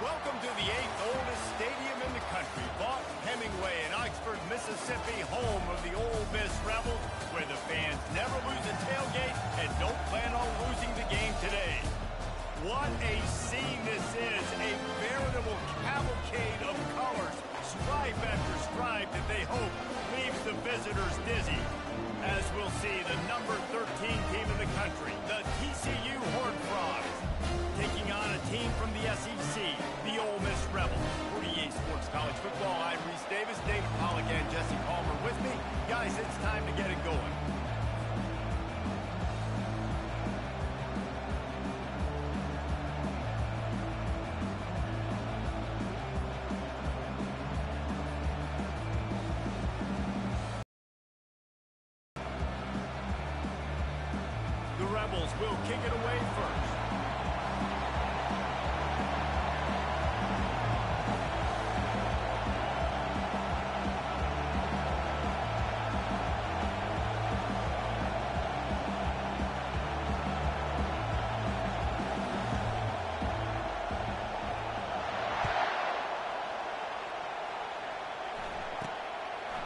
Welcome to the 8th oldest stadium in the country, Vaught Hemingway in Oxford, Mississippi, home of the Ole Miss Rebels, where the fans never lose a tailgate and don't plan on losing the game today. What a scene this is, a veritable cavalcade of colors, stripe after stripe that they hope leaves the visitors dizzy. As we'll see, the number 13 team in the country, the TCU Horned Frogs, taking on a team from the SEC, the Ole Miss Rebels. For EA Sports College Football, I'm Reese Davis, David Pollack, and Jesse Palmer with me. Guys, it's time to get it going. The Rebels will kick it away first.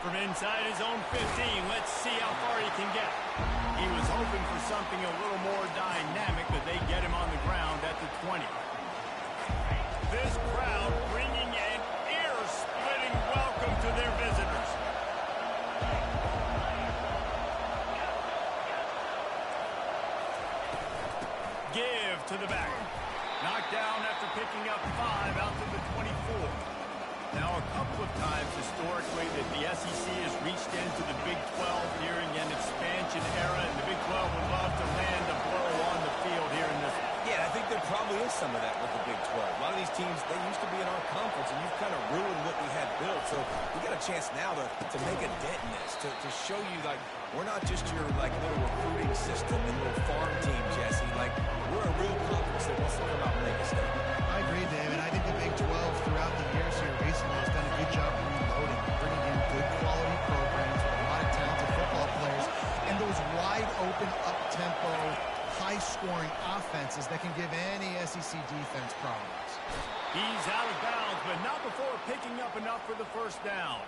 From inside his own 15, let's see how far he can get. He was hoping for something a little more dynamic, but they get him on the ground at the 20. This crowd bringing an ear-splitting welcome to their visitors. Give to the back. Knocked down after picking up 5 out to the 24. Now, a couple of times historically that the SEC has reached into the Big 12 during an expansion era, and the Big 12 would love to land a blow on the field here in this one. Yeah, I think there probably is some of that with the Big 12. A lot of these teams, they used to be in our conference, and you've kind of ruined what we had built. So we got a chance now to make a dent in this, to show you, like, we're not just your, like, little recruiting system and little farm team, Jesse. Like, we're a real conference that wants to come out and make a statement. I agree, David. I think the Big 12 throughout the years here recently has done a good job reloading, bringing in good quality programs with a lot of talented football players, and those wide-open, up-tempo, high-scoring offenses that can give any SEC defense problems. He's out of bounds, but not before picking up enough for the first down.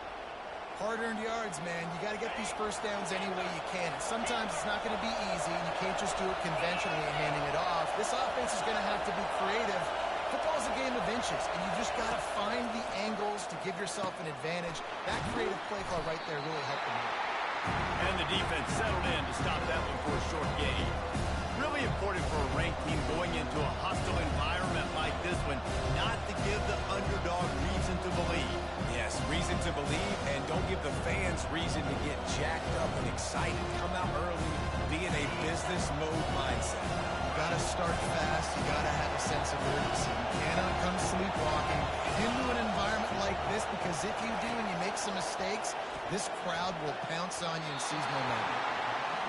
Hard-earned yards, man. You got to get these first downs any way you can. And sometimes it's not going to be easy, and you can't just do it conventionally and handing it off. This offense is going to have to be creative. Football is a game of inches, and you just got to find the angles to give yourself an advantage. That creative play call right there really helped them out. And the defense settled in to stop that one for a short gain. Really important for a ranked team going into a hostile environment like this one, not to give the underdog reason to believe. Yes, reason to believe, and don't give the fans reason to get jacked up and excited. Come out early, be in a business mode mindset. You got to start fast. You got to have a sense of urgency. You cannot come sleepwalking into an environment like this, because if you do and you make some mistakes, this crowd will pounce on you and seize momentum.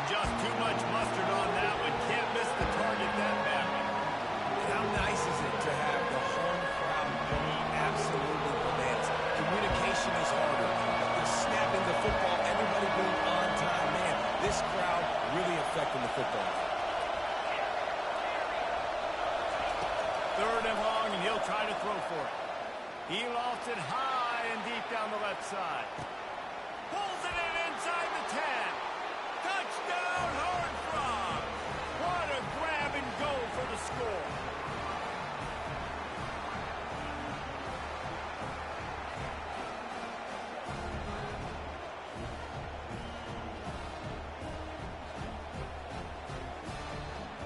Just too much mustard on that one. Can't miss the target that badly. How nice is it to have the home crowd going absolutely bananas? Communication is harder. The snapping the football, everybody being on time. Man, this crowd really affecting the football. Third and long, and he'll try to throw for it. He lofts it high and deep down the left side. Pulls it in inside the 10. Touchdown, Horned Frogs! What a grab and go for the score.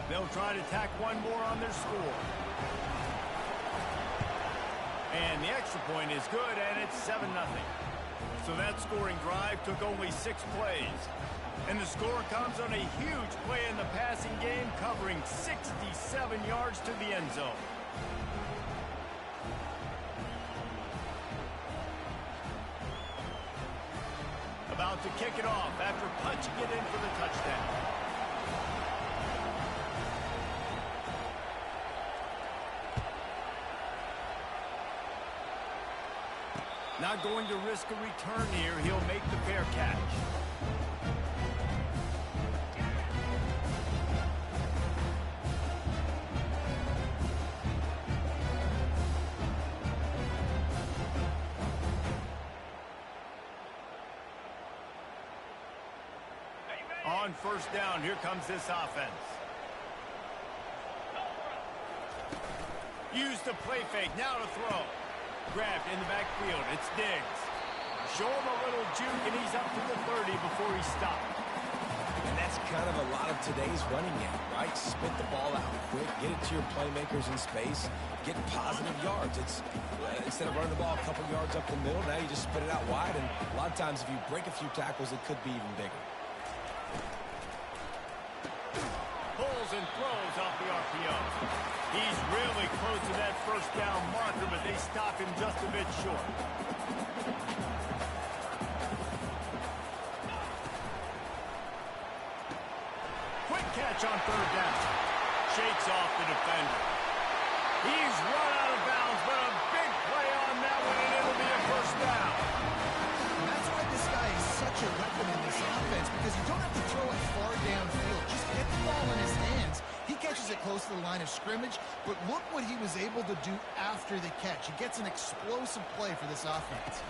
They'll try to tack one more on their score. And the extra point is good, and it's 7-0. So that scoring drive took only 6 plays. And the score comes on a huge play in the passing game, covering 67 yards to the end zone. About to kick it off after punching it in for the touchdown. Not going to risk a return here. He'll make the fair catch. on first down. Here comes this offense. Use the play fake. Now to throw. Grabbed in the backfield. It's Diggs. Show him a little juke, and he's up to the 30 before he stopped. And that's kind of a lot of today's running game, right? Spit the ball out quick, get it to your playmakers in space, get positive yards. It's instead of running the ball a couple yards up the middle, now you just spit it out wide, and a lot of times if you break a few tackles, it could be even bigger. Pulls and throws off the RPO. He's really close to that first down marker, but they stop him just a bit short. Quick catch on third down. Shakes off the defender. He's run out of bounds, but a big play on that one, and it'll be a first down. And that's why this guy is such a weapon in this offense, because you don't have to throw it far downfield. Just get the ball in his hands. He catches it close to the line of scrimmage, but look what he was able to do after the catch. He gets an explosive play for this offense.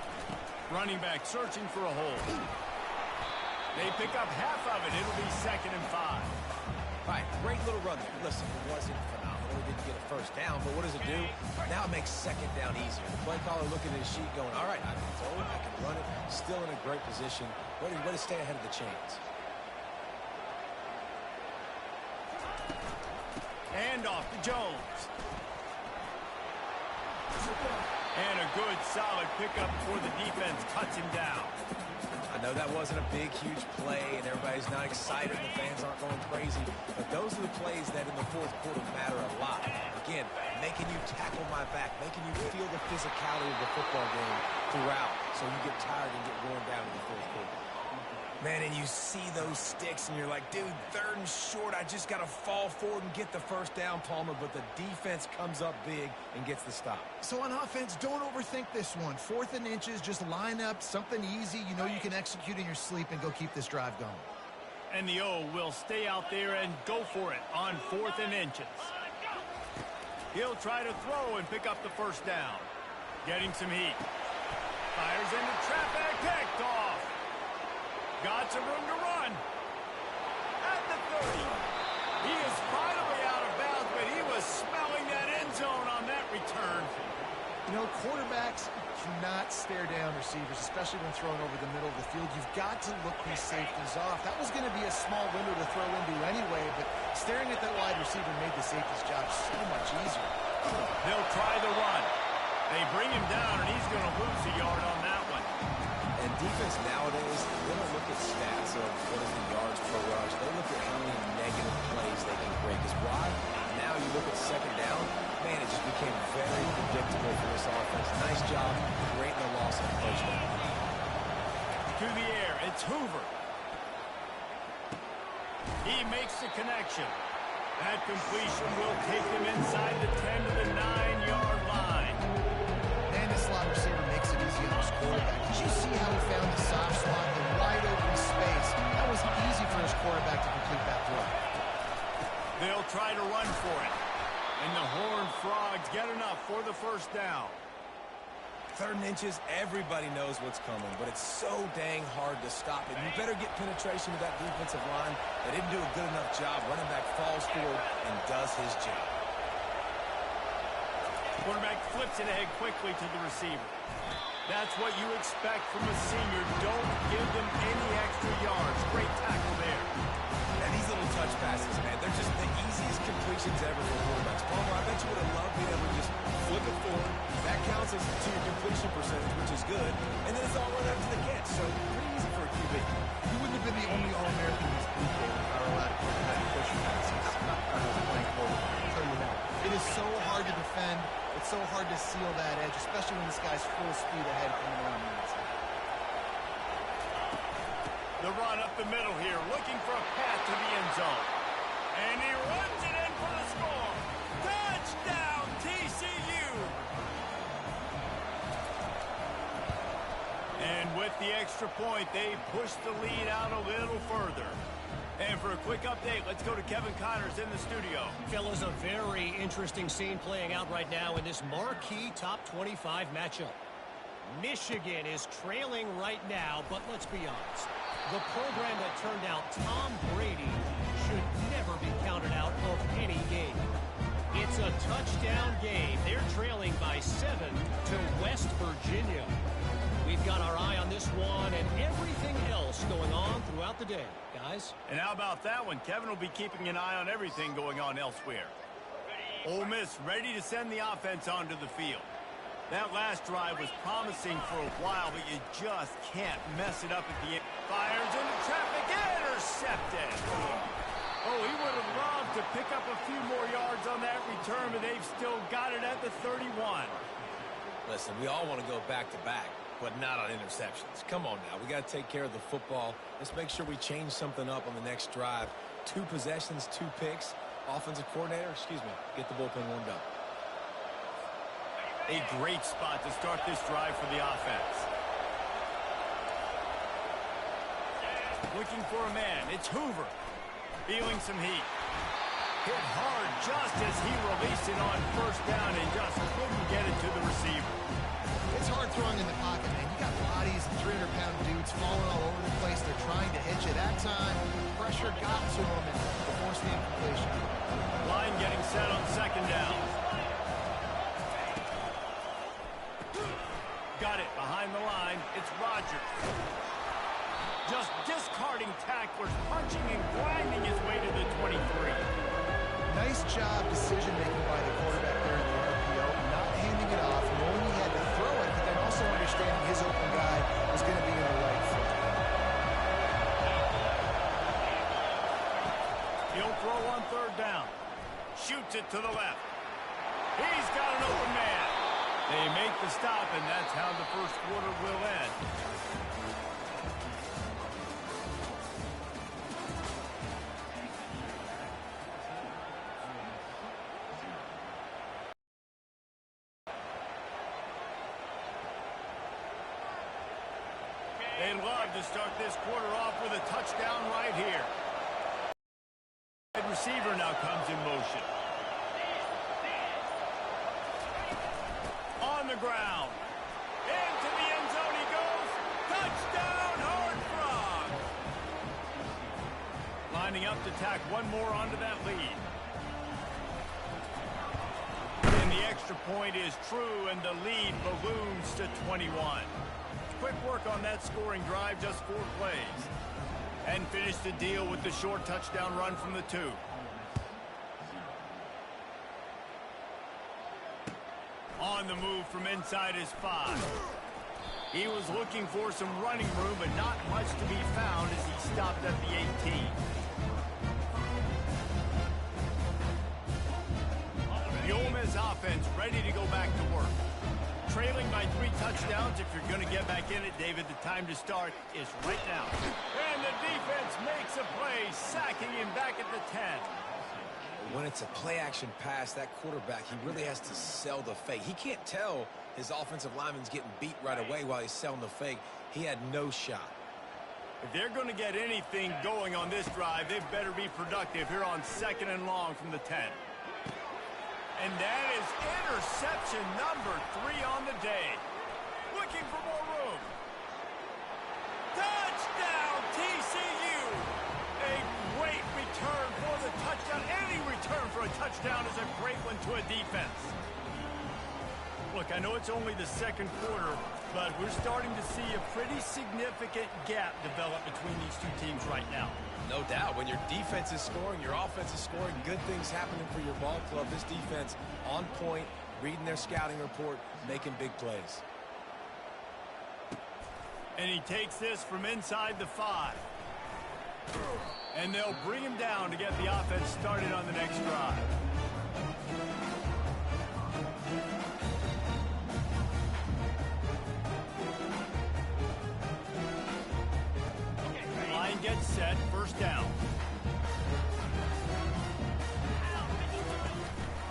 Running back searching for a hole. They pick up half of it. It'll be 2nd and 5. All right, great little run there. Listen, it wasn't phenomenal. He didn't get a first down, but what does it do? Now it makes 2nd down easier. The play caller looking at his sheet going, all right, I can throw it, I can run it. Still in a great position. Way to stay ahead of the chains. And off to Jones. And a good, solid pickup before the defense cuts him down. I know that wasn't a big, huge play, and everybody's not excited, the fans aren't going crazy, but those are the plays that in the fourth quarter matter a lot. Again, making you tackle my back, making you feel the physicality of the football game throughout, so you get tired and get worn down in the fourth quarter. Man, and you see those sticks, and you're like, dude, 3rd and short, I just got to fall forward and get the first down, Palmer, but the defense comes up big and gets the stop. So on offense, don't overthink this one. 4th and inches, just line up, something easy you know you can execute in your sleep and go keep this drive going. And the O will stay out there and go for it on 4th and inches. He'll try to throw and pick up the first down. Getting some heat. Fires into traffic, picked off. Got some room to run. At the 30. He is finally out of bounds, but he was smelling that end zone on that return. You know, quarterbacks cannot stare down receivers, especially when thrown over the middle of the field. You've got to look these safeties off. That was going to be a small window to throw into anyway, but staring at that wide receiver made the safety's job so much easier. They'll try the run. They bring him down, and he's going to lose a yard on that one. And defense nowadays, they don't look at stats of what is the yards per rush. They look at how many negative plays they can break. Because why? Now you look at 2nd down, man, it just became very predictable for this offense. Nice job creating the loss of the first down. To the air, it's Hoover. He makes the connection. That completion will take them inside the 10 to the 9-yard line. And this slot receiver makes it easy on his quarterback. Did you see how he found the soft spot, the wide open space? That was easy for his quarterback to complete that throw. They'll try to run for it. And the Horned Frogs get enough for the first down. 3rd and inches, everybody knows what's coming, but it's so dang hard to stop it. You better get penetration with that defensive line. They didn't do a good enough job. Running back falls forward and does his job. Quarterback flips it ahead quickly to the receiver. That's what you expect from a senior. Don't give them any extra yards. Great tackle there. And these little touch passes, man, they're just the easiest completions ever for quarterbacks. Palmer, I bet you would have loved being able to just flip it forward. That counts as to your completion percentage, which is good. And then it's all run out to the catch. So pretty easy for a QB. He wouldn't have been the only All-American in this league if I were allowed to push passes. I was playing quarterback. I'll tell you that. It is so hard to defend. It's so hard to seal that edge, especially when this guy's full speed ahead coming around the outside. The run up the middle here, looking for a path to the end zone. And he runs it in for the score. Touchdown, TCU! And with the extra point, they push the lead out a little further. And for a quick update, let's go to Kevin Connors in the studio. Fellas, a very interesting scene playing out right now in this marquee top 25 matchup. Michigan is trailing right now, but let's be honest. The program that turned out Tom Brady should never be counted out of any game. It's a touchdown game. They're trailing by 7 to West Virginia. We've got our eye on this one and everything else going on throughout the day, guys. And how about that one? Kevin will be keeping an eye on everything going on elsewhere. Ole Miss ready to send the offense onto the field. That last drive was promising for a while, but you just can't mess it up at the end. Fires into traffic, intercepted. Oh, he would have loved to pick up a few more yards on that return, but they've still got it at the 31. Listen, we all want to go back-to-back, but not on interceptions. Come on now, we got to take care of the football. Let's make sure we change something up on the next drive. 2 possessions, 2 picks. Offensive coordinator, get the bullpen warmed up. A great spot to start this drive for the offense. Looking for a man. It's Hoover. Feeling some heat. Hit hard just as he released it on first down and just couldn't get it to the receiver. It's hard throwing in the pocket, man. You got bodies and 300-pound dudes falling all over the place. They're trying to hit you. That time, pressure got to him and forced the incompletion. Line getting set on second down. Got it behind the line. It's Rodgers. Just discarding tacklers, punching and grinding his way to the 23. Nice job decision-making by the quarterback there in the RPO, not handing it off, knowing he had to throw it, but then also understanding his open guy was going to be in the right foot. He'll throw on third down. Shoots it to the left. He's got an open man. They make the stop, and that's how the first quarter will end. They love to start this quarter off with a touchdown right here. The receiver now comes in motion. On the ground. Into the end zone he goes. Touchdown, Horned Frogs. Lining up to tack one more onto that lead. And the extra point is true, and the lead balloons to 21. Quick work on that scoring drive, just 4 plays. And finished the deal with the short touchdown run from the 2. On the move from inside his 5. He was looking for some running room, but not much to be found as he stopped at the 18. The Ole Miss offense ready to go back to work. Trailing by 3 touchdowns. If you're going to get back in it, David, the time to start is right now. And the defense makes a play, sacking him back at the 10. When it's a play-action pass, that quarterback, he really has to sell the fake. He can't tell his offensive lineman's getting beat right away while he's selling the fake. He had no shot. If they're going to get anything going on this drive, they better be productive here on 2nd and long from the 10. And that is interception number 3 on the day. Looking for more room. Touchdown, TCU! A great return for the touchdown. Any return for a touchdown is a great one to a defense. Look, I know it's only the 2nd quarter, but we're starting to see a pretty significant gap develop between these 2 teams right now. No doubt. When your defense is scoring, your offense is scoring, good things happening for your ball club. This defense on point, reading their scouting report, making big plays. And he takes this from inside the 5. And they'll bring him down to get the offense started on the next drive. Line gets set, first down.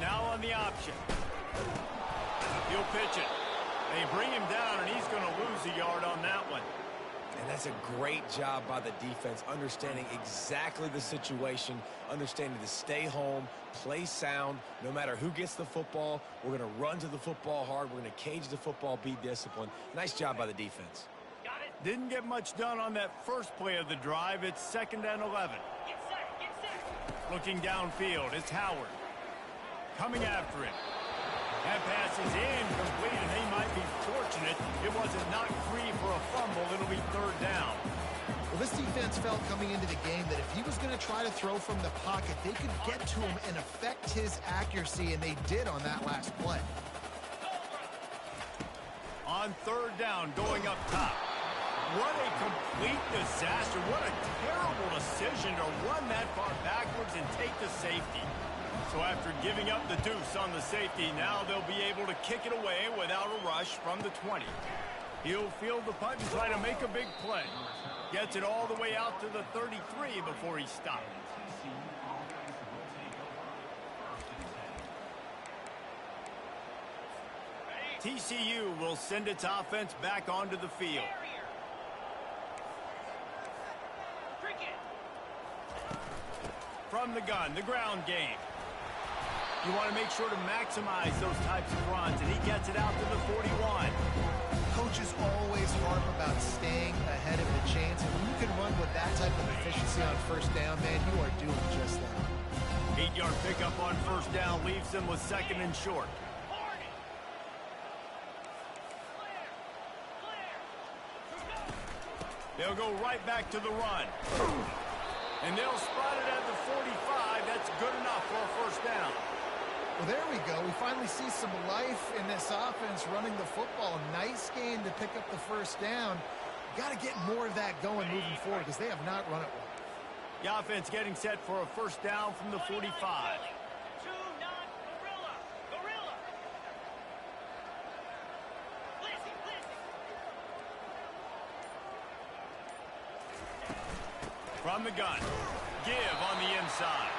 Now on the option. He'll pitch it. They bring him down, and he's going to lose a yard on that one. And that's a great job by the defense, understanding exactly the situation, understanding to stay home, play sound. No matter who gets the football, we're going to run to the football hard. We're going to cage the football, be disciplined. Nice job by the defense. Didn't get much done on that first play of the drive. It's 2nd and 11. Get set. Looking downfield, it's Howard. Coming after him. That pass is incomplete, and they might be fortunate it wasn't knocked free for a fumble. It'll be 3rd down. Well, this defense felt coming into the game that if he was going to try to throw from the pocket, they could get to him and affect his accuracy, and they did on that last play. On 3rd down, going up top. What a complete disaster. What a terrible decision to run that far backwards and take the safety. So after giving up the deuce on the safety, now they'll be able to kick it away without a rush from the 20. He'll field the punt and try to make a big play. Gets it all the way out to the 33 before he stopped. TCU will send its offense back onto the field. From the gun, the ground game. You want to make sure to maximize those types of runs, and he gets it out to the 41. Coaches always harp about staying ahead of the chains, and when you can run with that type of efficiency on 1st down, man, you are doing just that. 8-yard pickup on 1st down leaves them with 2nd and short. They'll go right back to the run. And they'll spot it at the 45. That's good enough for a 1st down. Well, there we go. We finally see some life in this offense running the football. Nice game to pick up the 1st down. Got to get more of that going moving forward because they have not run it well. The offense getting set for a 1st down from the 45. From the gun. Give on the inside.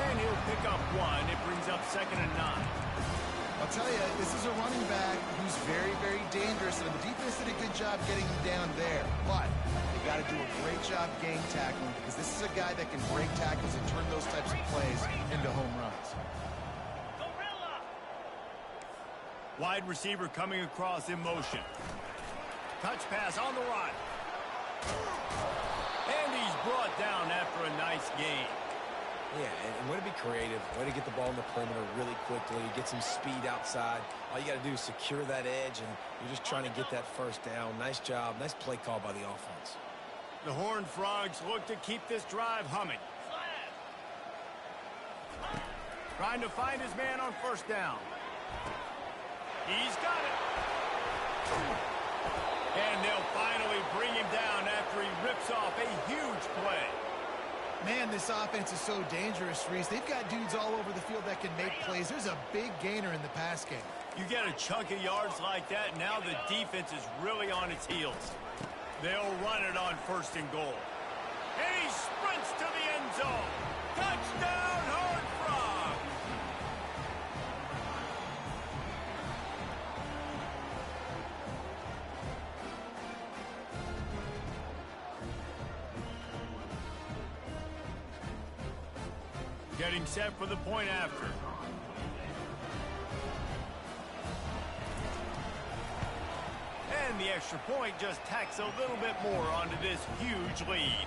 And he'll pick up 1. It brings up 2nd and 9. I'll tell you, this is a running back who's very, very dangerous, and the defense did a good job getting him down there. But they got to do a great job game tackling because this is a guy that can break tackles and turn those types of plays into home runs. Wide receiver coming across in motion. Touch pass on the run. And he's brought down after a nice gain. Yeah, and way to be creative, way to get the ball in the perimeter really quickly, get some speed outside. All you got to do is secure that edge, and you're just trying to get that 1st down. Nice job, nice play call by the offense. The Horned Frogs look to keep this drive humming. Trying to find his man on 1st down. He's got it. And they'll finally bring him down after he rips off a huge play. Man, this offense is so dangerous, Reese. They've got dudes all over the field that can make plays. There's a big gainer in the pass game. You get a chunk of yards like that, now the defense is really on its heels. They'll run it on 1st and goal. And he sprints to the end zone. Touchdown, Horned Frogs! Getting set for the point after. And the extra point just tacks a little bit more onto this huge lead.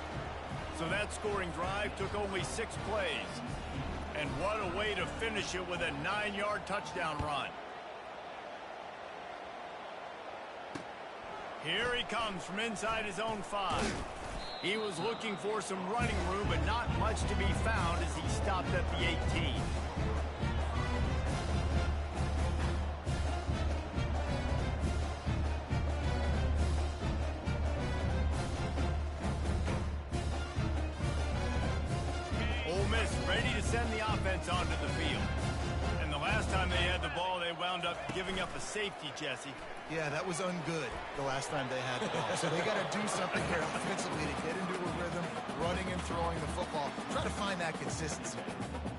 So that scoring drive took only 6 plays. And what a way to finish it with a 9-yard touchdown run. Here he comes from inside his own 5. He was looking for some running room, but not much to be found as he stopped at the 18. Ole Miss ready to send the offense onto the field. And the last time they had the ball, they wound up giving up a safety, Jesse. Yeah, that was ungood the last time they had the ball. So they got to do something here offensively to get into a rhythm, running and throwing the football. Try to find that consistency.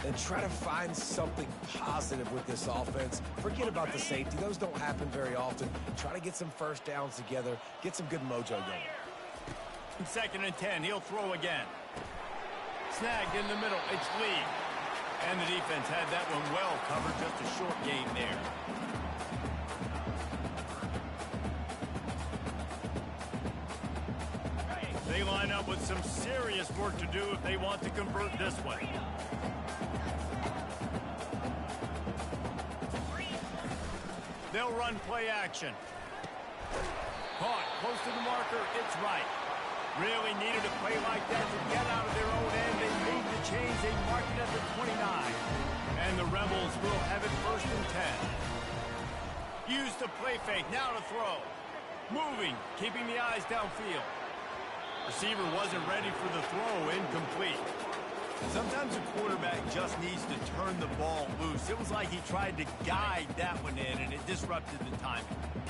And try to find something positive with this offense. Forget about the safety. Those don't happen very often. Try to get some 1st downs together. Get some good mojo going. 2nd and 10. He'll throw again. Snagged in the middle. It's Lee. And the defense had that one well covered. Just a short gain there. They line up with some serious work to do if they want to convert this one. They'll run play action. Caught close to the marker. It's right. Really needed a play like that to get out of their own end. They made the change. They marked it at the 29. And the Rebels will have it 1st and 10. Use the play fake. Now to throw. Moving. Keeping the eyes downfield. Receiver wasn't ready for the throw. Incomplete. Sometimes a quarterback just needs to turn the ball loose. It was like he tried to guide that one in, and it disrupted the timing.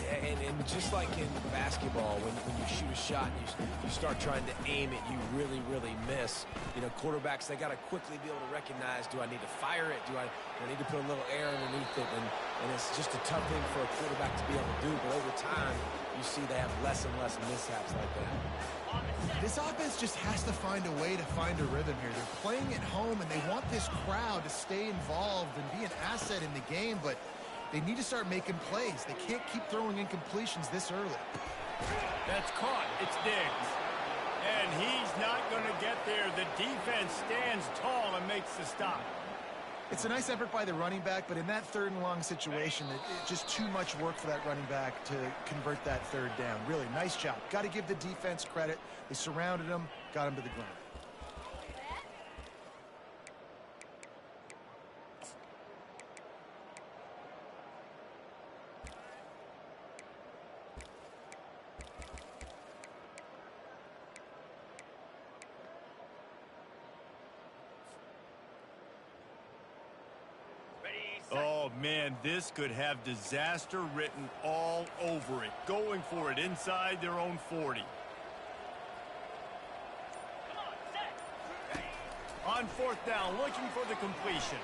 Yeah, and just like in basketball, when you shoot a shot and you start trying to aim it, you really, really miss. You know, quarterbacks, they got to quickly be able to recognize, do I need to fire it? Do I need to put a little air underneath it? And it's just a tough thing for a quarterback to be able to do. But over time, you see they have less and less mishaps like that. This offense just has to find a way to find a rhythm here. They're playing at home, and they want this crowd to stay involved and be an asset in the game, but they need to start making plays. They can't keep throwing incompletions this early. That's caught. It's Diggs. And he's not going to get there. The defense stands tall and makes the stop. It's a nice effort by the running back, but in that 3rd and long situation, it's just too much work for that running back to convert that 3rd down. Really, nice job. Got to give the defense credit. They surrounded him, got him to the ground. Oh, man, this could have disaster written all over it. Going for it inside their own 40. On 4th down, looking for the completion.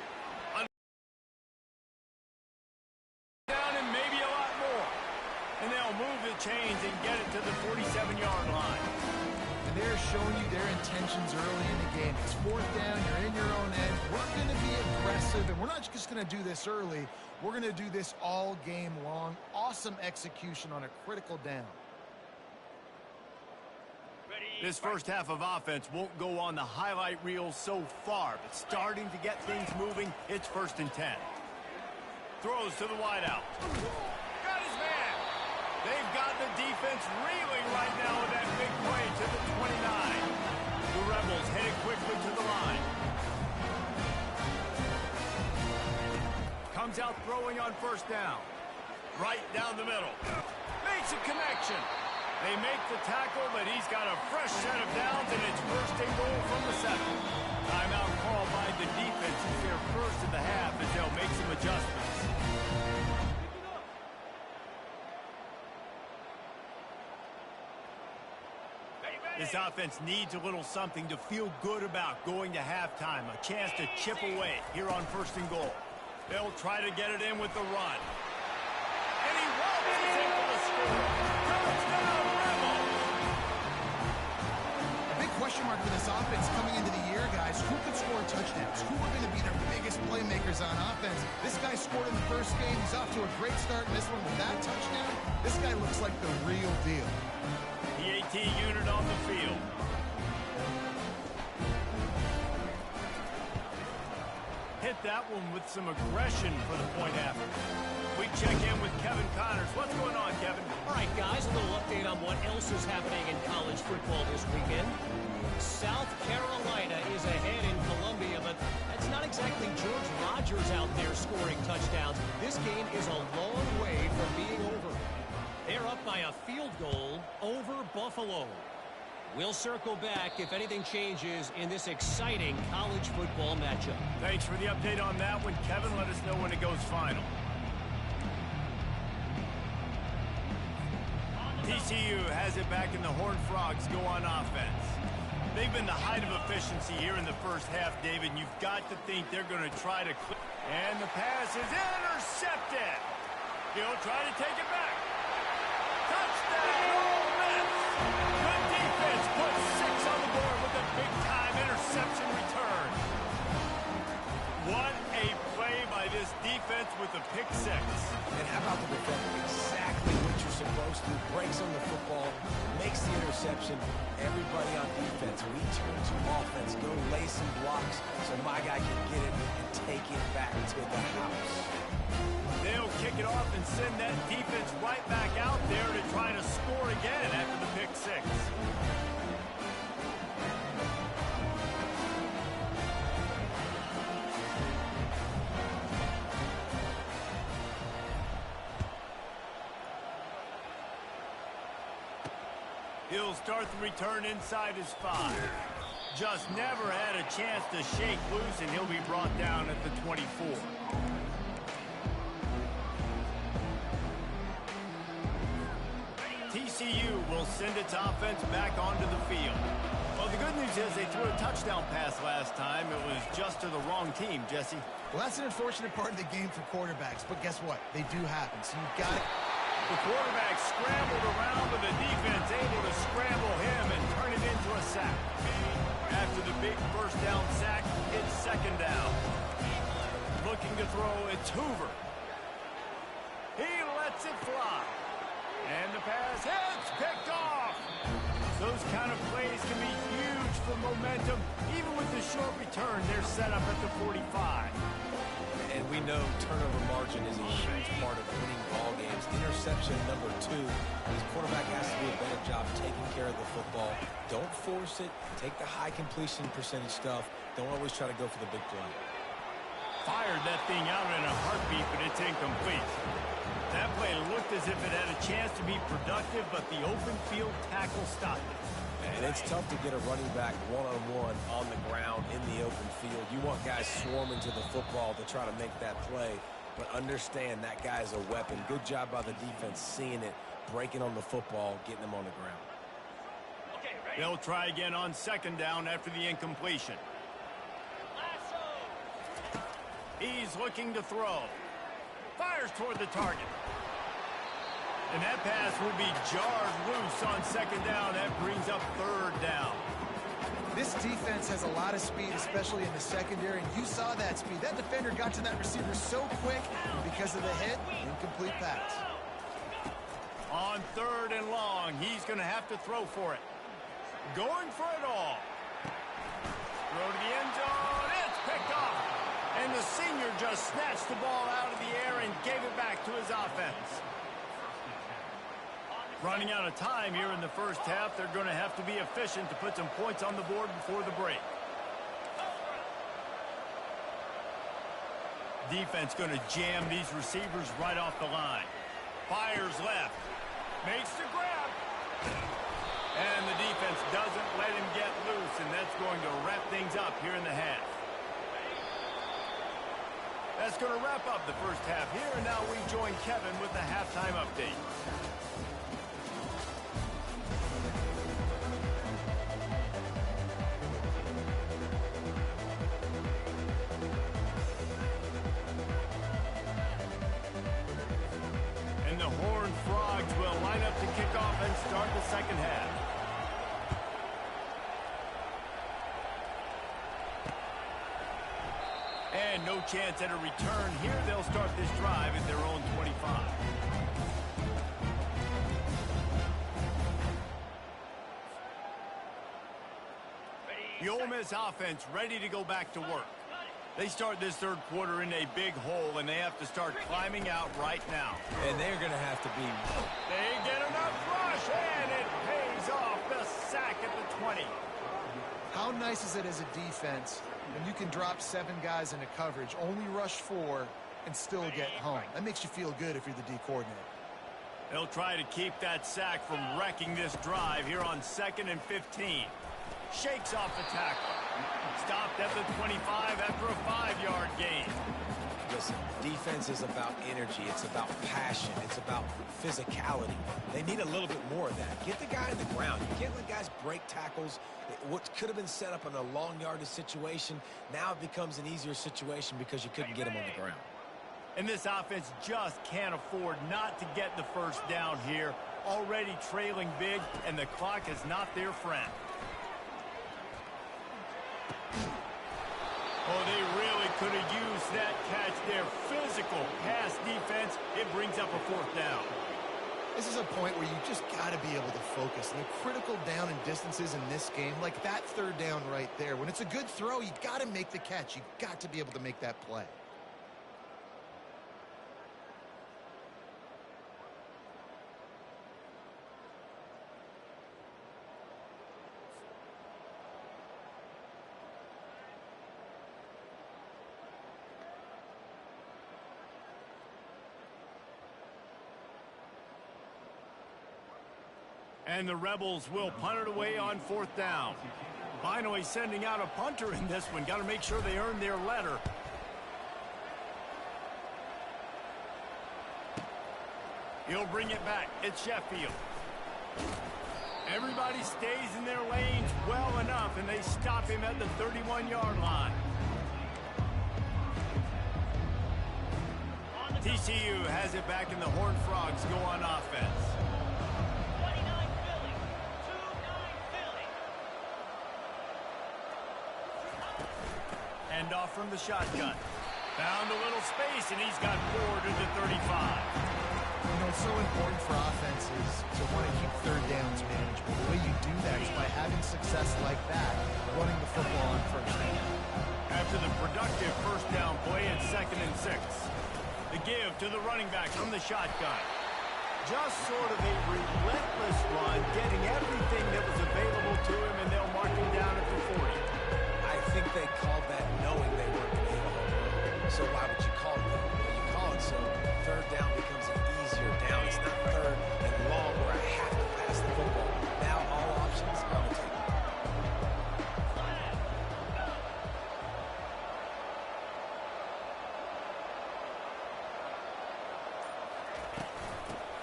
Down and maybe a lot more. And they'll move the chains and get it to the 47-yard line. And they're showing you their intentions early in the game. It's 4th down, you're in your own end. We're going to be aggressive, and we're not just going to do this early. We're going to do this all game long. Awesome execution on a critical down. This first half of offense won't go on the highlight reel so far, but starting to get things moving, it's 1st and 10. Throws to the wideout. Got his man. They've got the defense reeling right now with that big play to the 29. The Rebels headed quickly to the line. Comes out throwing on 1st down. Right down the middle. Makes a connection. They make the tackle, but he's got a fresh set of downs, and it's 1st and goal from the 7. Timeout called by the defense. It's their first of the half as they'll make some adjustments. This offense needs a little something to feel good about going to halftime. A chance to chip away here on 1st and goal. They'll try to get it in with the run. And he waltzes in for the score. Touchdown, Rebels! A big question mark for this offense coming into the year, guys. Who could score touchdowns? Who are going to be their biggest playmakers on offense? This guy scored in the 1st game. He's off to a great start in this one with that touchdown. This guy looks like the real deal. The AT unit on the field. Hit that one with some aggression for the point after. We check in with Kevin Connors. What's going on, Kevin? All right, guys, a little update on what else is happening in college football this weekend. South Carolina is ahead in Columbia, but that's not exactly George Rogers out there scoring touchdowns. This game is a long way from being over. They're up by a field goal over Buffalo. We'll circle back if anything changes in this exciting college football matchup. Thanks for the update on that one, Kevin. Let us know when it goes final. TCU has it back, and the Horned Frogs go on offense. They've been the height of efficiency here in the first half, David. You've got to think they're going to try to clip. And the pass is intercepted. He'll try to take it back. Touchdown, Ole Miss. Good defense puts 6 on the board with a big-time interception return. What a play by this defense offense with a pick six. And how about the defender? Exactly what you're supposed to do. Breaks on the football, makes the interception. Everybody on defense, we turn to offense. Go lay some blocks so my guy can get it and take it back to the house. They'll kick it off and send that defense right back out there to try to score again after the pick six. He'll start the return inside his 5. Just never had a chance to shake loose, and he'll be brought down at the 24. TCU will send its offense back onto the field. Well, the good news is they threw a touchdown pass last time. It was just to the wrong team, Jesse. Well, that's an unfortunate part of the game for quarterbacks, but guess what? They do happen, so you've got it. The quarterback scrambled around with the defense, able to scramble him and turn it into a sack. After the big first down sack, it's second down. Looking to throw, it's Hoover. He lets it fly. And the pass hits, picked off. Those kind of plays can be huge for momentum. Even with the short return, they're set up at the 45. And we know turnover margin is a huge part of winning ball games. Interception number 2. His quarterback has to do a better job taking care of the football. Don't force it. Take the high completion percentage stuff. Don't always try to go for the big play. Fired that thing out in a heartbeat, but it's incomplete. That play looked as if it had a chance to be productive, but the open field tackle stopped it. And it's tough to get a running back one-on-one on the ground in the open field. You want guys swarming to the football to try to make that play, but understand that guy's a weapon. Good job by the defense seeing it, breaking on the football, getting him on the ground. They'll try again on second down after the incompletion. He's looking to throw. Fires toward the target. And that pass will be jarred loose on second down. That brings up third down. This defense has a lot of speed, especially in the secondary, and you saw that speed. That defender got to that receiver so quick, and because of the hit, incomplete pass. On third and long, he's going to have to throw for it. Going for it all. Throw to the end zone. It's picked off. And the senior just snatched the ball out of the air and gave it back to his offense. Running out of time here in the first half. They're going to have to be efficient to put some points on the board before the break. Defense going to jam these receivers right off the line. Fires left. Makes the grab. And the defense doesn't let him get loose, and that's going to wrap things up here in the half. That's going to wrap up the first half here, and now we join Kevin with the halftime update. And the Horned Frogs will line up to kick off and start the second half. And no chance at a return here. They'll start this drive at their own 25. The Ole Miss offense ready to go back to work. They start this third quarter in a big hole, and they have to start climbing out right now. And they're going to have to be. They get enough rush, and it pays off. The sack at the 20. How nice is it as a defense when you can drop 7 guys into coverage, only rush 4, and still get home? That makes you feel good if you're the D coordinator. They'll try to keep that sack from wrecking this drive here on 2nd and 15. Shakes off the tackle. Stopped at the 25 after a 5-yard gain. Listen, defense is about energy. It's about passion. It's about physicality. They need a little bit more of that. Get the guy on the ground. You can't let guys break tackles. What could have been set up in a long yardage situation, now it becomes an easier situation because you couldn't get him on the ground. And this offense just can't afford not to get the first down here. Already trailing big, and the clock is not their friend. Oh, they really could have used that catch there. Physical pass defense. It brings up a fourth down. This is a point where you just got to be able to focus. And the critical down and distances in this game, like that third down right there, when it's a good throw, you got to make the catch. You got to be able to make that play. And the Rebels will punt it away on fourth down. Finally sending out a punter in this one. Got to make sure they earn their letter. He'll bring it back. It's Sheffield. Everybody stays in their lanes well enough, and they stop him at the 31-yard line. TCU has it back, and the Horned Frogs go on offense. End off from the shotgun. Found a little space, and he's got 4 to the 35. You know, it's so important for offenses to want to keep third downs manageable. The way you do that is by having success like that, running the football on first down. After the productive first down play, it's 2nd and 6. The give to the running back from the shotgun. Just sort of a relentless run, getting everything that was available to him, and they'll mark him down at the 40. I think they called that knowing they weren't going to hit a home run. So why would you call it that? Well, you call it so third down becomes an easier down. It's not third and long where I have to pass the football. Now all options are on the table.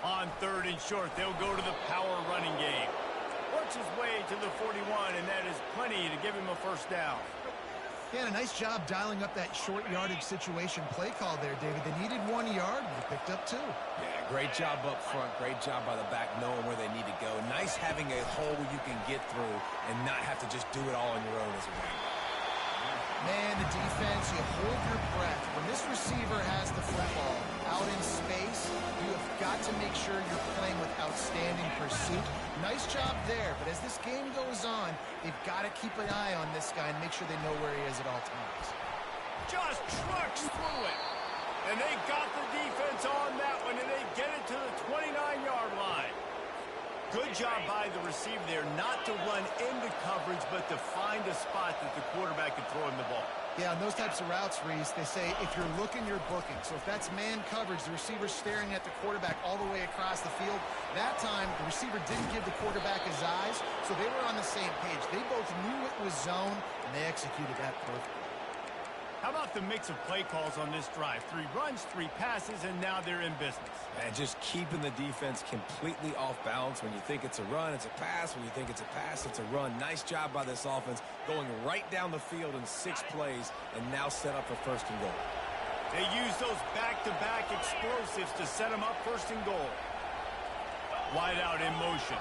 On 3rd and short, they'll go to the power running game. Works his way to the 41, and that is plenty to give him a first down. Yeah, a nice job dialing up that short yardage situation play call there, David. They needed 1 yard, and they picked up 2. Yeah, great job up front. Great job by the back knowing where they need to go. Nice having a hole where you can get through and not have to just do it all on your own as a running back. Man, the defense, you hold your breath. When this receiver has the football out in space, you have got to make sure you're playing with outstanding pursuit. Nice job there, but as this game goes on, they've got to keep an eye on this guy and make sure they know where he is at all times. Just trucks through it. And they got the defense on that one, and they get it to the 29-yard line. Good job by the receiver there not to run into coverage, but to find a spot that the quarterback can throw him the ball. Yeah, on those types of routes, Reese, they say if you're looking, you're booking. So if that's man coverage, the receiver's staring at the quarterback all the way across the field. That time, the receiver didn't give the quarterback his eyes, so they were on the same page. They both knew it was zone, and they executed that perfectly. How about the mix of play calls on this drive? 3 runs, 3 passes, and now they're in business. And just keeping the defense completely off balance. When you think it's a run, it's a pass. When you think it's a pass, it's a run. Nice job by this offense going right down the field in 6 plays and now set up for 1st and goal. They use those back-to-back explosives to set them up 1st and goal. Wide out in motion.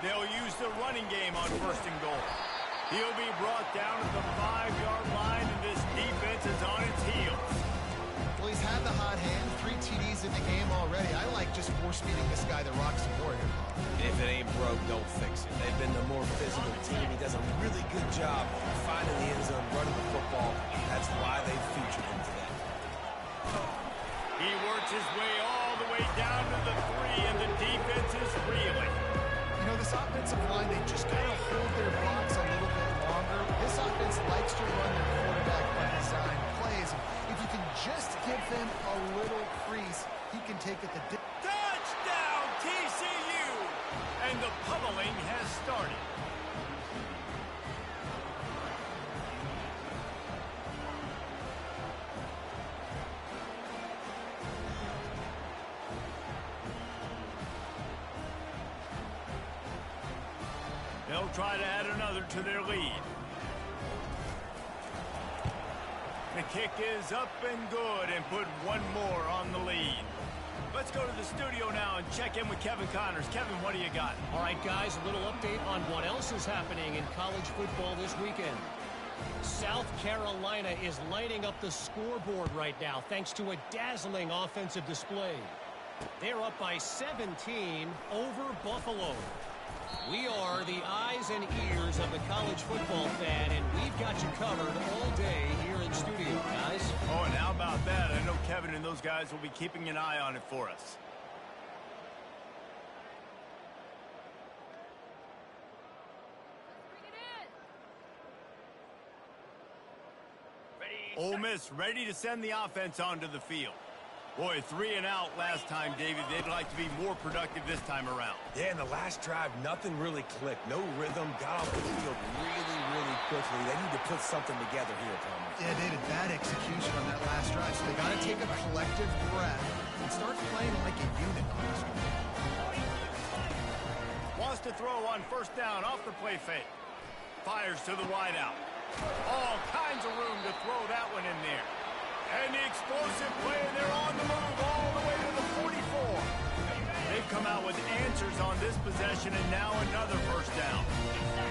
They'll use the running game on 1st and goal. He'll be brought down at the 5-yard line, and this defense is on its heels. Well, he's had the hot hand, 3 TDs in the game already. I like just force-feeding this guy the rocks and more here. If it ain't broke, don't fix it. They've been the more physical team. He does a really good job finding the end zone, running the football. That's why they featured him today. He works his way all the way down to the 3, and the defense is reeling. You know, this offensive line, they just got to hold their blocks a little bit longer. This offense likes to run their quarterback by design plays. If you can just give them a little crease, he can take it the distance. Touchdown, TCU! And the pummeling has started. They'll try to add another to their lead. The kick is up and good and put one more on the lead. Let's go to the studio now and check in with Kevin Connors. Kevin, what do you got? All right, guys, a little update on what else is happening in college football this weekend. South Carolina is lighting up the scoreboard right now thanks to a dazzling offensive display. They're up by 17 over Buffalo. We are the eyes and ears of the college football fan, and we've got you covered all day here in studio, guys. Oh, and how about that? I know Kevin and those guys will be keeping an eye on it for us. Ole Miss ready to send the offense onto the field. Boy, 3 and out last time, David. They'd like to be more productive this time around. Yeah, in the last drive, nothing really clicked. No rhythm, got off the field really quickly. They need to put something together here, Thomas. Yeah, David, bad execution on that last drive. So they got to take a collective breath and start playing like a unit on this one. Wants to throw on first down off the play fake. Fires to the wideout. All kinds of room to throw that one in there. And the explosive play, and they're on the move all the way to the 44. They've come out with answers on this possession, and now another first down.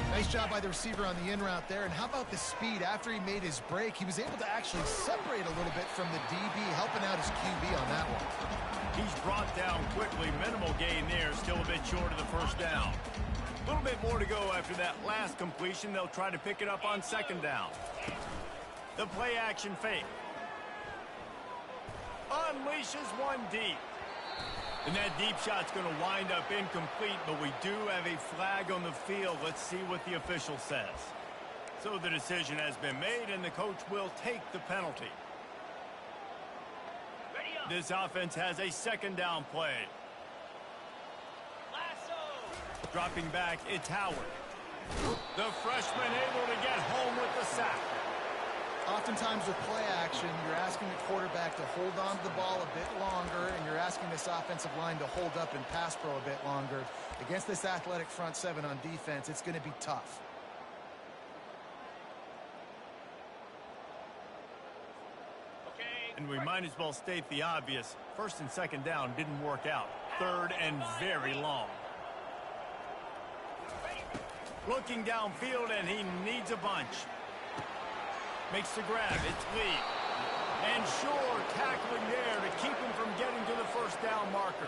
Nice job by the receiver on the in route there. And how about the speed? After he made his break, he was able to actually separate a little bit from the DB, helping out his QB on that one. He's brought down quickly. Minimal gain there, still a bit short of the first down. A little bit more to go after that last completion. They'll try to pick it up on second down. The play action fake. Unleashes one deep. And that deep shot's going to wind up incomplete, but we do have a flag on the field. Let's see what the official says. So the decision has been made, and the coach will take the penalty. This offense has a second down play. Dropping back, it's Howard. The freshman able to get home with the sack. Oftentimes with play action, you're asking the quarterback to hold on to the ball a bit longer, and you're asking this offensive line to hold up and pass pro a bit longer. Against this athletic front seven on defense, it's going to be tough. And we might as well state the obvious. First and second down didn't work out. Third and very long. Looking downfield, and he needs a bunch. Makes the grab. It's Lee. And Shore tackling there to keep him from getting to the first down marker.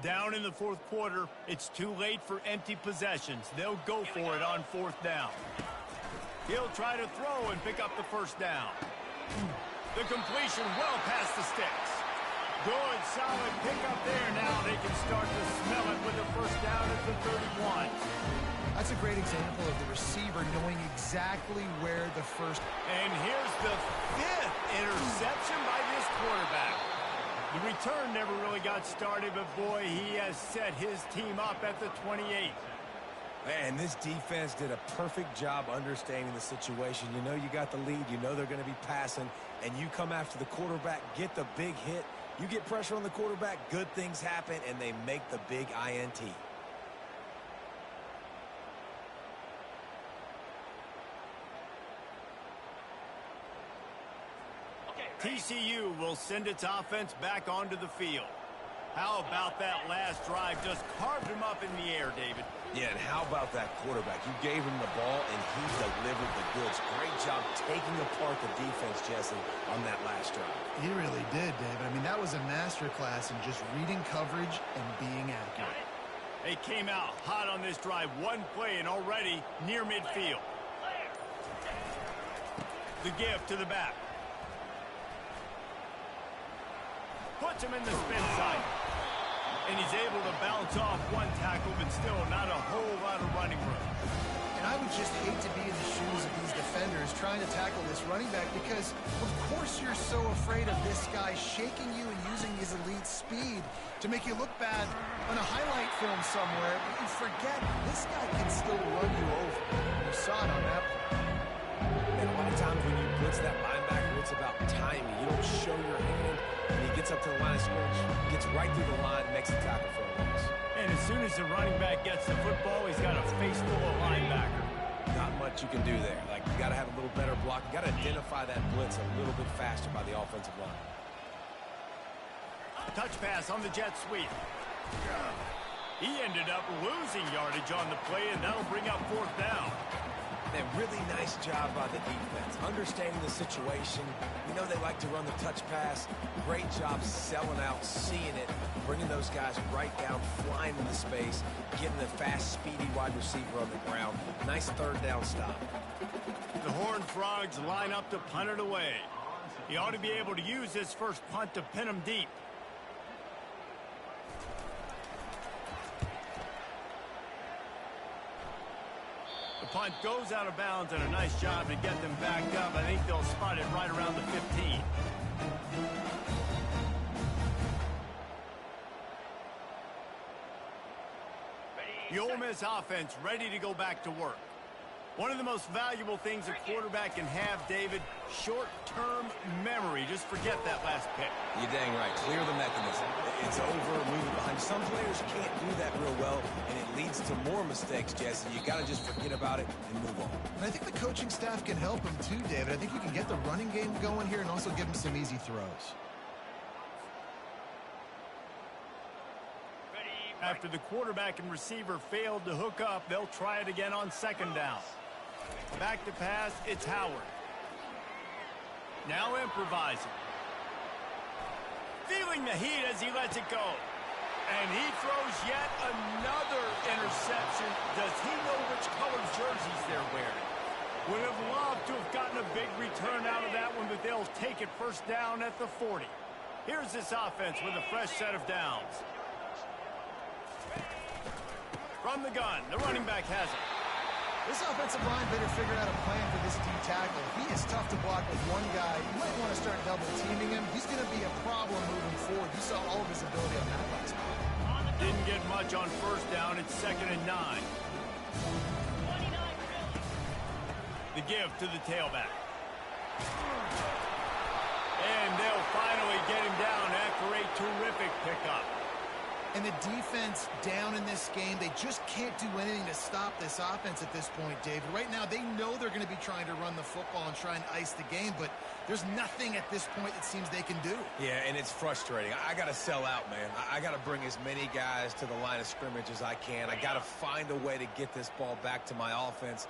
Down in the fourth quarter, it's too late for empty possessions. They'll go for it on fourth down. He'll try to throw and pick up the first down. The completion well past the sticks. Good, solid pickup there. Now they can start to smell it with the first down at the 31. That's a great example of the receiver knowing exactly where the first... And here's the 5th interception by this quarterback. The return never really got started, but boy, he has set his team up at the 28. Man, this defense did a perfect job understanding the situation. You know you got the lead. You know they're going to be passing, and you come after the quarterback, get the big hit. You get pressure on the quarterback, good things happen, and they make the big INT. TCU will send its offense back onto the field. How about that last drive? Just carved him up in the air, David. Yeah, and how about that quarterback? You gave him the ball, and he delivered the goods. Great job taking apart the defense, Jesse, on that last drive. He really did, David. I mean, that was a masterclass in just reading coverage and being accurate. They came out hot on this drive. One play and already near midfield. The give to the back. Puts him in the spin side. And he's able to bounce off one tackle, but still not a whole lot of running room. And I would just hate to be in the shoes of these defenders trying to tackle this running back because, of course, you're so afraid of this guy shaking you and using his elite speed to make you look bad on a highlight film somewhere. But you forget, this guy can still run you over. You saw it on that play. And a lot of times when you blitz that linebacker, it's about timing. You don't show your hand, and he gets up to the line of scrimmage, gets right through the line, makes a tackle for a loss. And as soon as the running back gets the football, he's got a face full of linebacker. Not much you can do there. Like, you got to have a little better block. You got to identify that blitz a little bit faster by the offensive line. Touch pass on the jet sweep. He ended up losing yardage on the play, and that'll bring up fourth down. And really nice job by the defense, understanding the situation. We know they like to run the touch pass. Great job selling out, seeing it, bringing those guys right down, flying into space, getting the fast, speedy wide receiver on the ground. Nice third down stop. The Horned Frogs line up to punt it away. He ought to be able to use this first punt to pin him deep. The punt goes out of bounds, and a nice job to get them backed up. I think they'll spot it right around the 15. The Ole Miss offense ready to go back to work. One of the most valuable things a quarterback can have, David, short-term memory. Just forget that last pick. You're dang right. Clear the mechanism. It's over, move it behind. Some players can't do that real well, and it leads to more mistakes, Jesse. You got to just forget about it and move on. And I think the coaching staff can help him too, David. I think you can get the running game going here and also give him some easy throws. After the quarterback and receiver failed to hook up, they'll try it again on second down. Back to pass, it's Howard. Now improvising. Feeling the heat as he lets it go. And he throws yet another interception. Does he know which color jerseys they're wearing? Would have loved to have gotten a big return out of that one, but they'll take it first down at the 40. Here's this offense with a fresh set of downs. From the gun, the running back has it. This offensive line better figure out a plan for this D tackle. He is tough to block with one guy. You might want to start double-teaming him. He's going to be a problem moving forward. You saw all of his ability on that last play. Didn't get much on first down. It's 2nd and 9. The give to the tailback. And they'll finally get him down after a terrific pickup. And the defense down in this game, they just can't do anything to stop this offense at this point, David. Right now, they know they're going to be trying to run the football and try and ice the game, but there's nothing at this point that seems they can do. Yeah, and it's frustrating. I got to sell out, man. I got to bring as many guys to the line of scrimmage as I can. I got to find a way to get this ball back to my offense.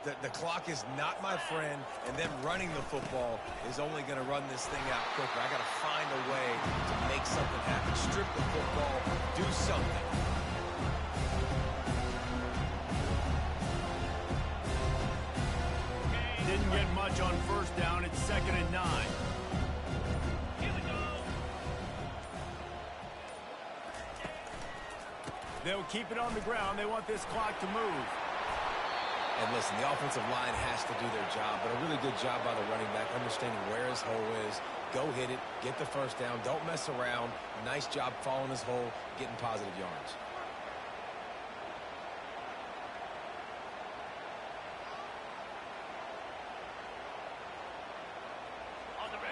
The clock is not my friend, and them running the football is only going to run this thing out quicker. I got to find a way to make something happen. Strip the football, do something. Didn't get much on first down. It's 2nd and 9. Here we go. They'll keep it on the ground. They want this clock to move. And listen, the offensive line has to do their job, but a really good job by the running back, understanding where his hole is. Go hit it, get the first down, don't mess around. Nice job following his hole, getting positive yards.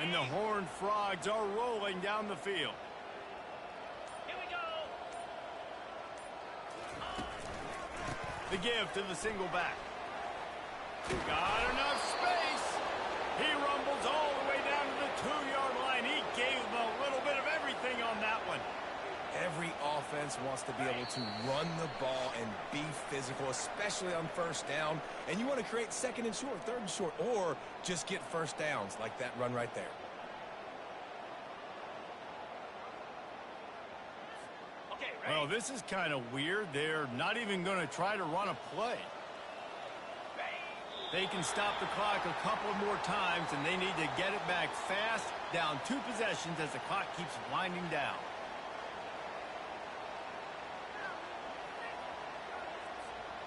And the Horned Frogs are rolling down the field. Here we go. The give to the single back. Got enough space. He rumbles all the way down to the 2-yard line. He gave them a little bit of everything on that one. Every offense wants to be able to run the ball and be physical, especially on first down. And you want to create 2nd and short, 3rd and short, or just get first downs like that run right there. Okay, ready? Well, this is kind of weird. They're not even going to try to run a play. They can stop the clock a couple more times, and they need to get it back fast, down 2 possessions as the clock keeps winding down.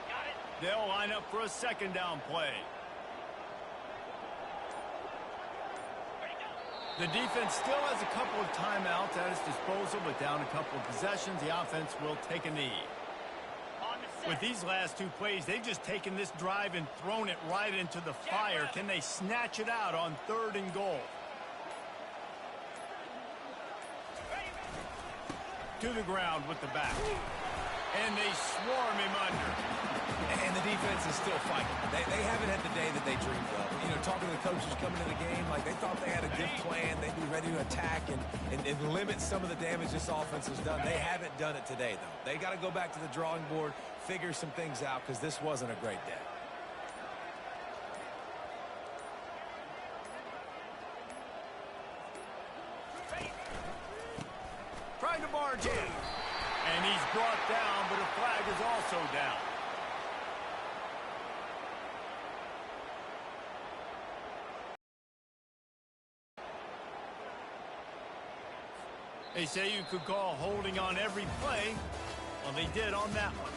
Got it. They'll line up for a 2nd down play. Ready, go. The defense still has a couple of timeouts at its disposal, but down a couple of possessions, the offense will take a knee. On the With these last two plays, they've just taken this drive and thrown it right into the fire. Can they snatch it out on 3rd and goal? To the ground with the back. And they swarm him under. And the defense is still fighting. They haven't had the day that they dreamed of. You know, talking to the coaches coming to the game, like they thought they had a good plan. They'd be ready to attack and limit some of the damage this offense has done. They haven't done it today, though. They got to go back to the drawing board, figure some things out, because this wasn't a great day. Trying to barge in. And he's brought down, but a flag is also down. They say you could call holding on every play. Well, they did on that one.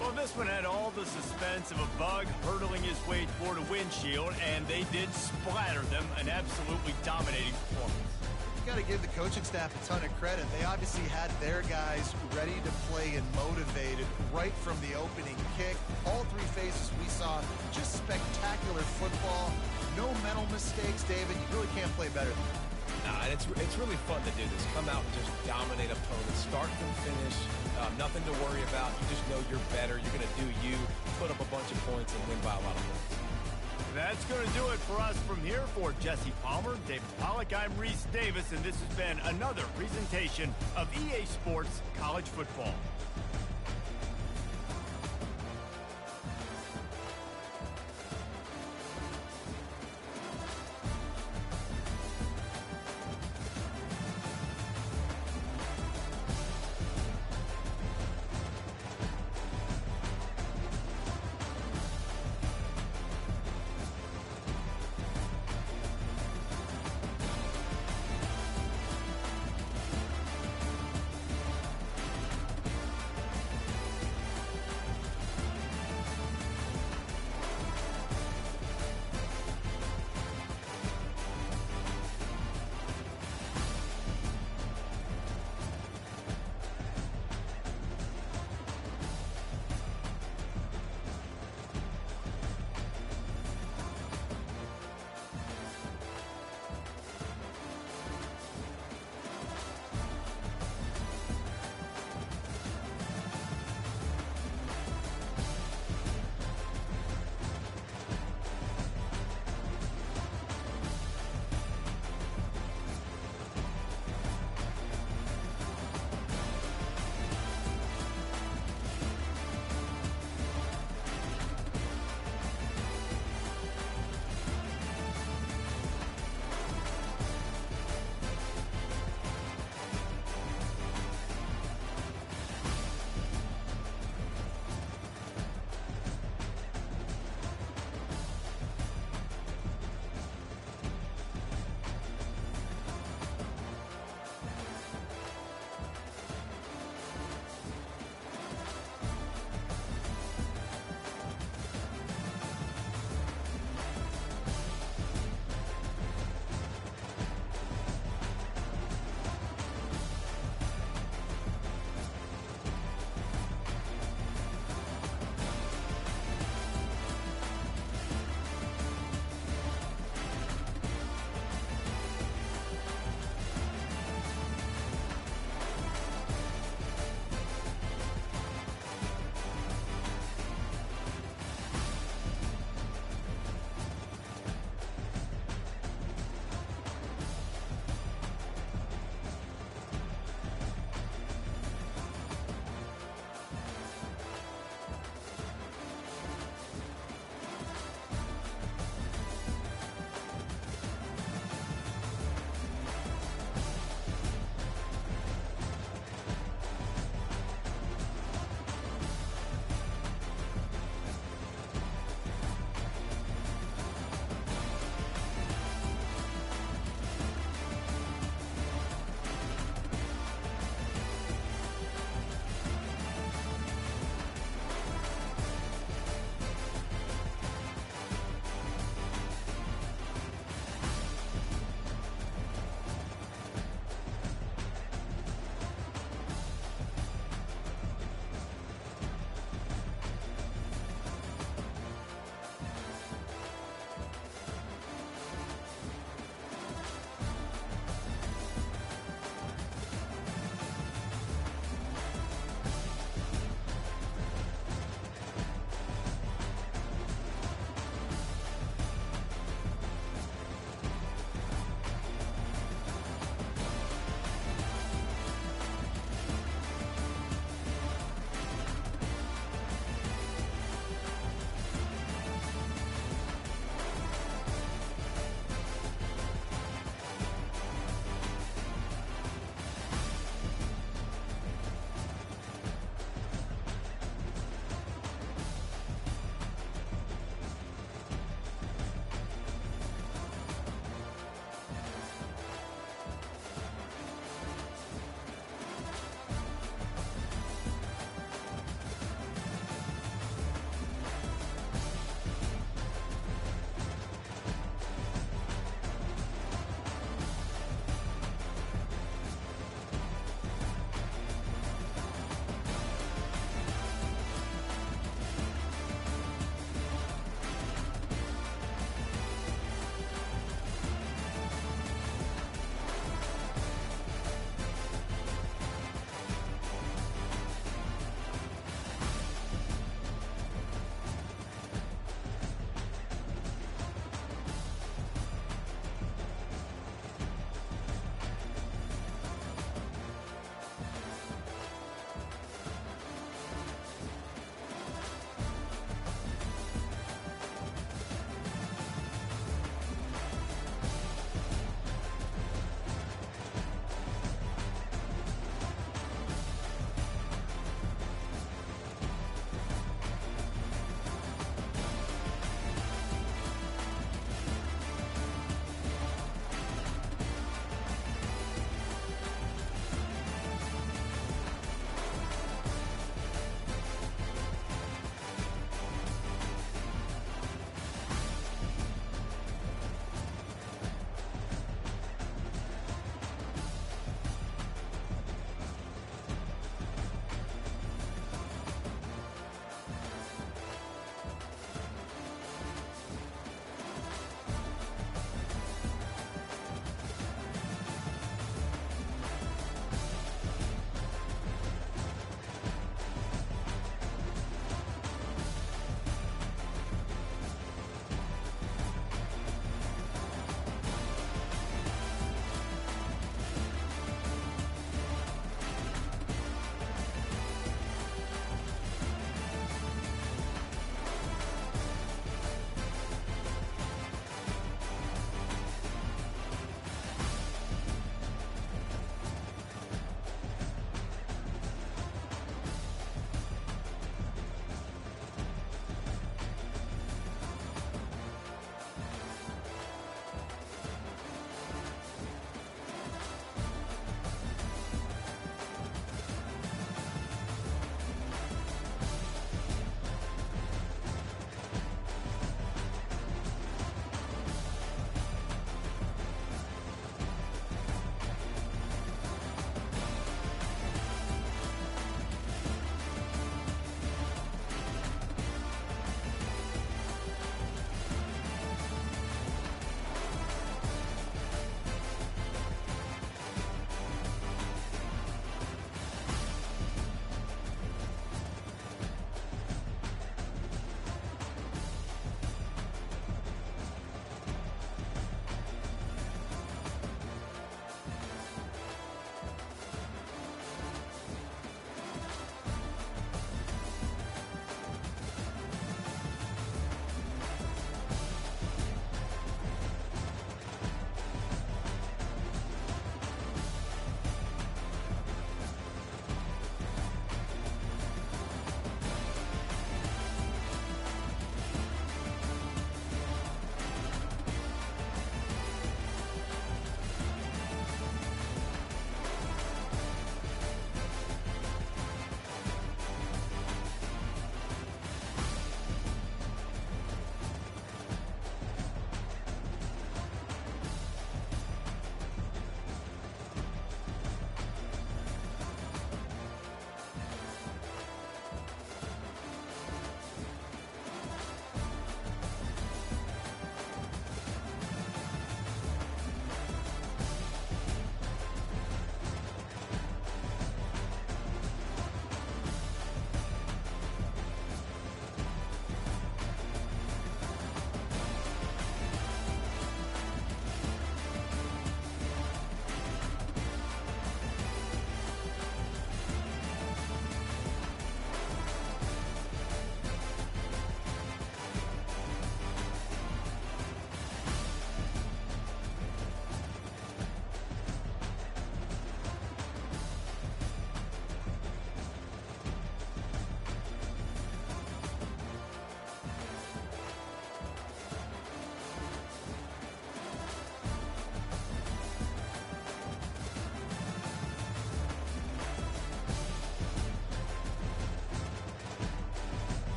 Well, this one had all the suspense of a bug hurtling his way toward a windshield, and they did splatter them. An absolutely dominating performance. You got to give the coaching staff a ton of credit. They obviously had their guys ready to play and motivated right from the opening kick. All 3 phases we saw, just spectacular football. No mental mistakes, David. You really can't play better than that. Nah, and it's really fun to do this. Come out and just dominate opponents, start from finish. Nothing to worry about. You just know you're better. You're going to do you, put up a bunch of points, and win by a lot of points. That's going to do it for us from here. For Jesse Palmer, David Pollack, I'm Reese Davis, and this has been another presentation of EA Sports College Football.